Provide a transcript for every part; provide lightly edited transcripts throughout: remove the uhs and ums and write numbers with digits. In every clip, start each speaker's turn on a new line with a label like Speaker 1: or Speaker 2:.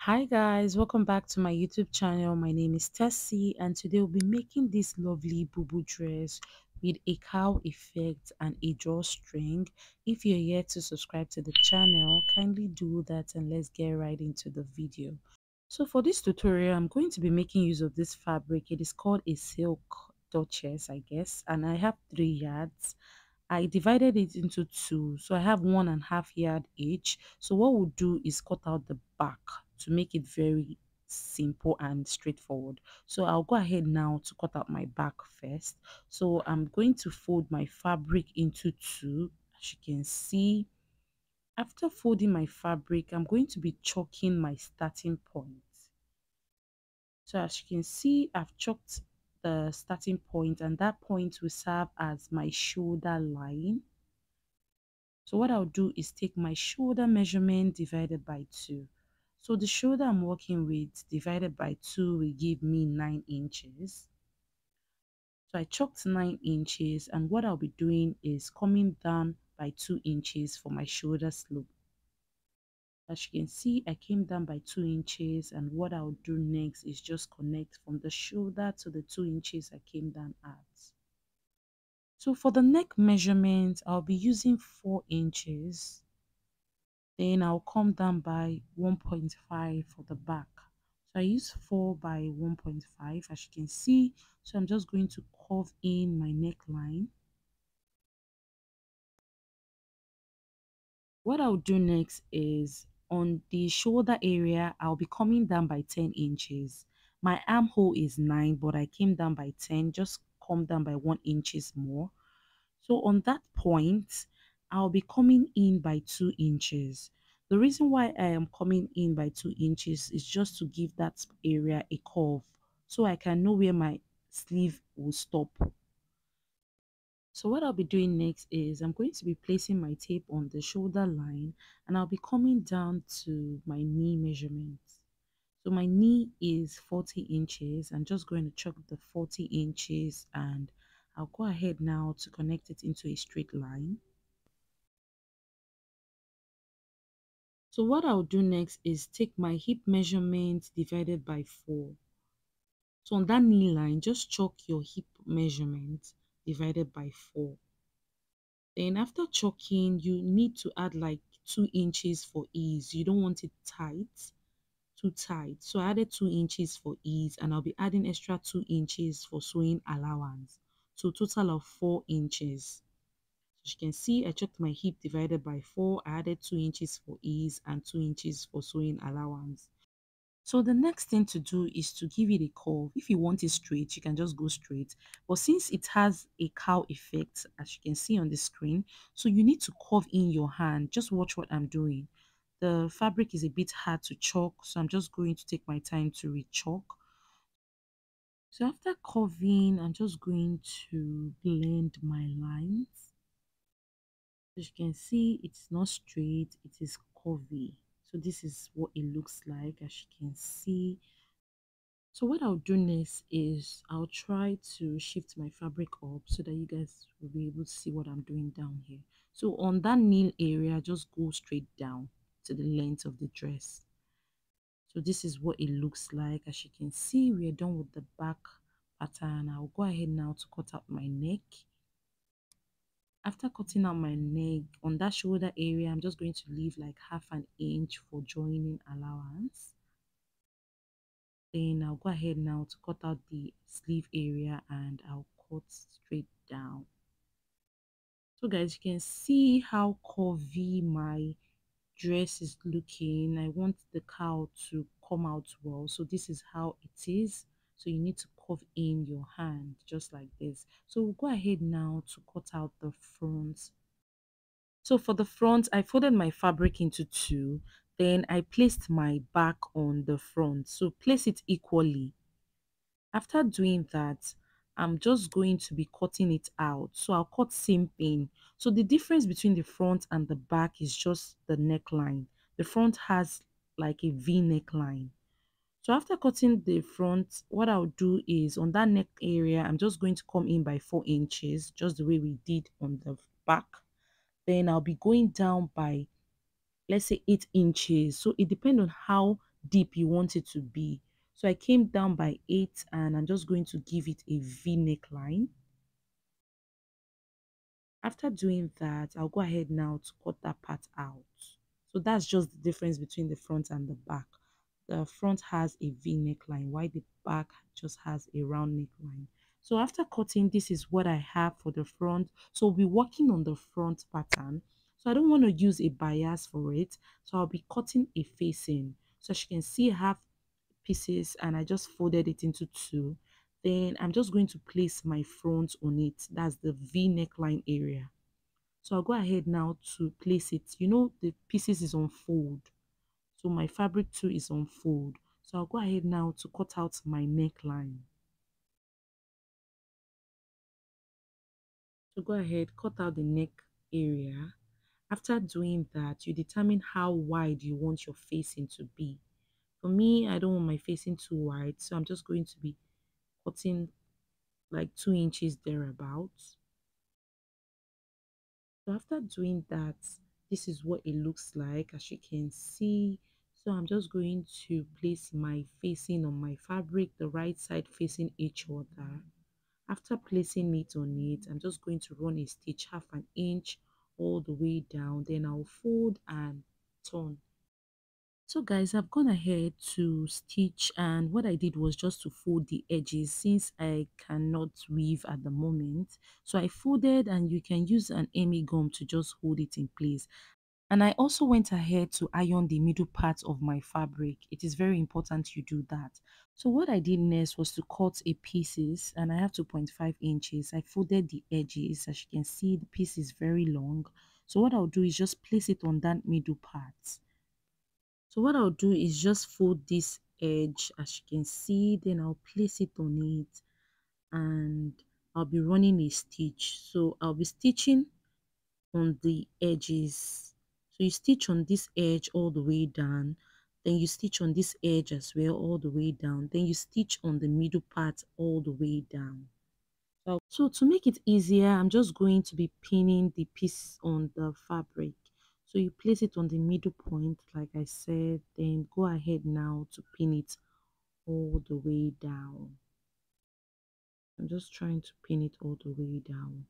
Speaker 1: Hi guys, welcome back to my YouTube channel. My name is Tessie and today we'll be making this lovely boo dress with a cow effect and a drawstring. If you're yet to subscribe to the channel, kindly do that and let's get right into the video. So for this tutorial, I'm going to be making use of this fabric. It is called a silk duchess, I guess, and I have 3 yards. I divided it into two, so I have 1.5 yard each. So what we'll do is cut out the back to make it very simple and straightforward. So I'll go ahead now to cut out my back first. So I'm going to fold my fabric into two, as you can see. After folding my fabric, I'm going to be chalking my starting point. So as you can see, I've chalked the starting point and that point will serve as my shoulder line. So what I'll do is take my shoulder measurement divided by 2. So the shoulder I'm working with divided by 2 will give me 9 inches. So I chalked 9 inches and what I'll be doing is coming down by 2 inches for my shoulder slope. As you can see, I came down by 2 inches and what I'll do next is just connect from the shoulder to the 2 inches I came down at. So for the neck measurement, I'll be using 4 inches. Then I'll come down by 1.5 for the back. So I use 4 by 1.5 as you can see. So I'm just going to curve in my neckline. What I'll do next is on the shoulder area, I'll be coming down by 10 inches. My armhole is 9, but I came down by 10, just come down by 1 inches more. So on that point, I'll be coming in by 2 inches. The reason why I am coming in by 2 inches is just to give that area a curve so I can know where my sleeve will stop. So what I'll be doing next is I'm going to be placing my tape on the shoulder line and I'll be coming down to my knee measurement. So my knee is 40 inches. I'm just going to chalk the 40 inches and I'll go ahead now to connect it into a straight line. So what I'll do next is take my hip measurement divided by 4. So on that knee line, just chalk your hip measurement divided by 4. Then after chalking, you need to add like 2 inches for ease. You don't want it tight, too tight. So I added 2 inches for ease and I'll be adding extra 2 inches for sewing allowance. So total of 4 inches. As you can see, I checked my hip divided by 4. I added 2 inches for ease and 2 inches for sewing allowance. So the next thing to do is to give it a curve. If you want it straight, you can just go straight. But since it has a cow effect, as you can see on the screen, so you need to curve in your hand. Just watch what I'm doing. The fabric is a bit hard to chalk, so I'm just going to take my time to re-chalk. So after curving, I'm just going to blend my lines. As you can see, it's not straight, it is curvy. So this is what it looks like, as you can see. So what I'll do next is I'll try to shift my fabric up so that you guys will be able to see what I'm doing down here. So on that nail area, just go straight down to the length of the dress. So this is what it looks like. As you can see, we are done with the back pattern. I'll go ahead now to cut out my neck. After cutting out my neck, on that shoulder area, I'm just going to leave like half an inch for joining allowance. Then I'll go ahead now to cut out the sleeve area and I'll cut straight down. So guys, you can see how curvy my dress is looking. I want the cow to come out well, so this is how it is. So you need to curve in your hand just like this. So we'll go ahead now to cut out the front. So for the front, I folded my fabric into two. Then I placed my back on the front. So place it equally. After doing that, I'm just going to be cutting it out. So I'll cut same thing. So the difference between the front and the back is just the neckline. The front has like a V neckline. So after cutting the front, what I'll do is on that neck area, I'm just going to come in by 4 inches, just the way we did on the back. Then I'll be going down by, let's say, 8 inches. So it depends on how deep you want it to be. So I came down by 8 and I'm just going to give it a V neckline. After doing that, I'll go ahead now to cut that part out. So that's just the difference between the front and the back. The front has a V neckline while the back just has a round neckline. So after cutting, this is what I have for the front. So we'll be working on the front pattern. So I don't want to use a bias for it. So I'll be cutting a facing. So as you can see, I have pieces and I just folded it into two. Then I'm just going to place my front on it. That's the V neckline area. So I'll go ahead now to place it. You know, the pieces is on fold. So my fabric too is on fold. So I'll go ahead now to cut out my neckline. So go ahead, cut out the neck area. After doing that, you determine how wide you want your facing to be. For me, I don't want my facing too wide, so I'm just going to be cutting like 2 inches thereabouts. So after doing that, this is what it looks like, as you can see. So I'm just going to place my facing on my fabric, the right side facing each other. After placing it on it, I'm just going to run a stitch 1/2 inch all the way down. Then I'll fold and turn. So guys, I've gone ahead to stitch, and what I did was just to fold the edges since I cannot weave at the moment. So I folded, and you can use an Emmy gum to just hold it in place. And I also went ahead to iron the middle part of my fabric. It is very important you do that. So what I did next was to cut a pieces, and I have 2.5 inches. I folded the edges. As you can see, the piece is very long. So what I'll do is just place it on that middle part. So what I'll do is just fold this edge, as you can see, then I'll place it on it and I'll be running a stitch. So I'll be stitching on the edges. So you stitch on this edge all the way down, then you stitch on this edge as well all the way down, then you stitch on the middle part all the way down. So to make it easier, I'm just going to be pinning the piece on the fabric. So you place it on the middle point, like I said, then go ahead now to pin it all the way down. I'm just trying to pin it all the way down.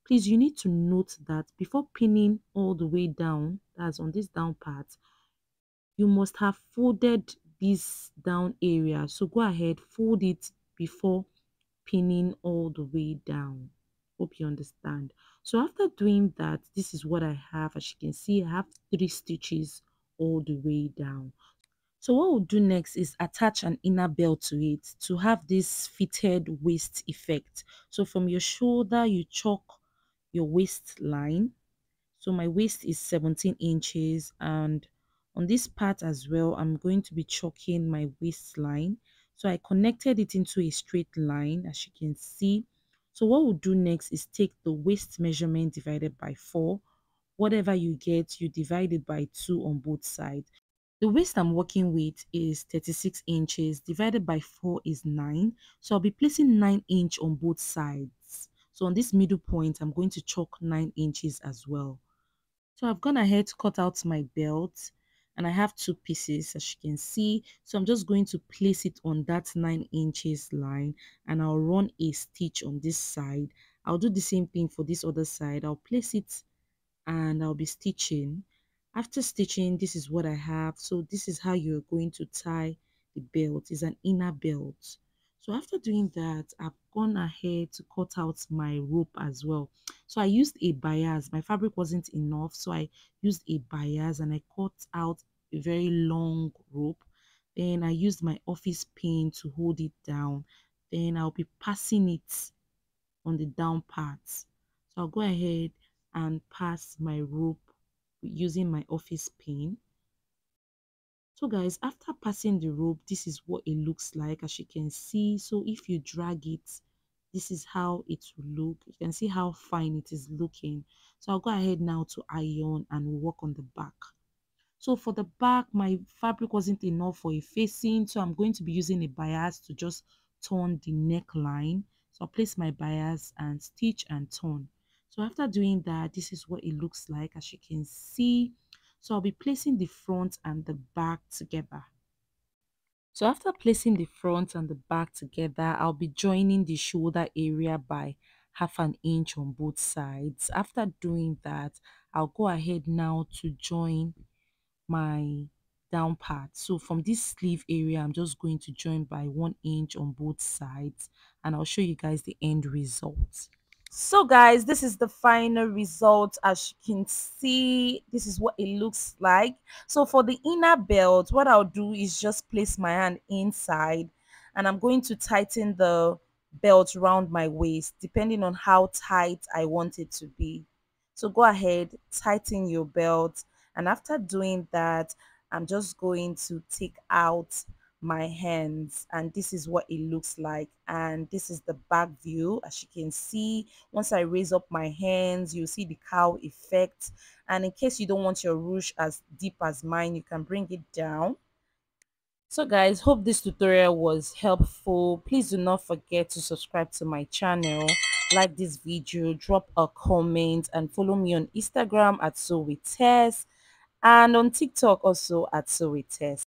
Speaker 1: Please, you need to note that before pinning all the way down, that's on this down part, you must have folded this down area. So go ahead, fold it before pinning all the way down. Hope you understand. So after doing that, this is what I have. As you can see, I have 3 stitches all the way down. So what we'll do next is attach an inner belt to it to have this fitted waist effect. So from your shoulder, you chalk your waistline. So my waist is 17 inches, and on this part as well, I'm going to be chalking my waistline. So I connected it into a straight line, as you can see. So what we'll do next is take the waist measurement divided by 4. Whatever you get, you divide it by 2 on both sides. The waist I'm working with is 36 inches, divided by 4 is 9. So I'll be placing 9 inch on both sides. So on this middle point, I'm going to chalk 9 inches as well. So I've gone ahead to cut out my belt, and I have 2 pieces, as you can see. So I'm just going to place it on that 9 inches line, and I'll run a stitch on this side. I'll do the same thing for this other side. I'll place it and I'll be stitching. After stitching, this is what I have. So this is how you're going to tie the belt. It's an inner belt. So after doing that, I've gone ahead to cut out my rope as well. So I used a bias. My fabric wasn't enough, so I used a bias and I cut out a very long rope. Then I used my office pin to hold it down. Then I'll be passing it on the down parts. So I'll go ahead and pass my rope using my office pin. So guys, after passing the rope, this is what it looks like, as you can see. So if you drag it, this is how it will look. You can see how fine it is looking. So I'll go ahead now to iron and work on the back. So for the back, my fabric wasn't enough for a facing, so I'm going to be using a bias to just turn the neckline. So I'll place my bias and stitch and turn. So after doing that, this is what it looks like, as you can see. So I'll be placing the front and the back together. So after placing the front and the back together, I'll be joining the shoulder area by half an inch on both sides. After doing that, I'll go ahead now to join my down part. So from this sleeve area, I'm just going to join by 1 inch on both sides, and I'll show you guys the end result. So guys, this is the final result. As you can see, this is what it looks like. So for the inner belt, what I'll do is just place my hand inside, and I'm going to tighten the belt around my waist depending on how tight I want it to be. So go ahead, tighten your belt, and after doing that, I'm just going to take out my hands, and this is what it looks like. And this is the back view. As you can see, once I raise up my hands, you see the cow effect. And in case you don't want your ruche as deep as mine, you can bring it down. So guys, hope this tutorial was helpful. Please do not forget to subscribe to my channel, like this video, drop a comment, and follow me on Instagram at So With Tess, and on TikTok also at So With Tess.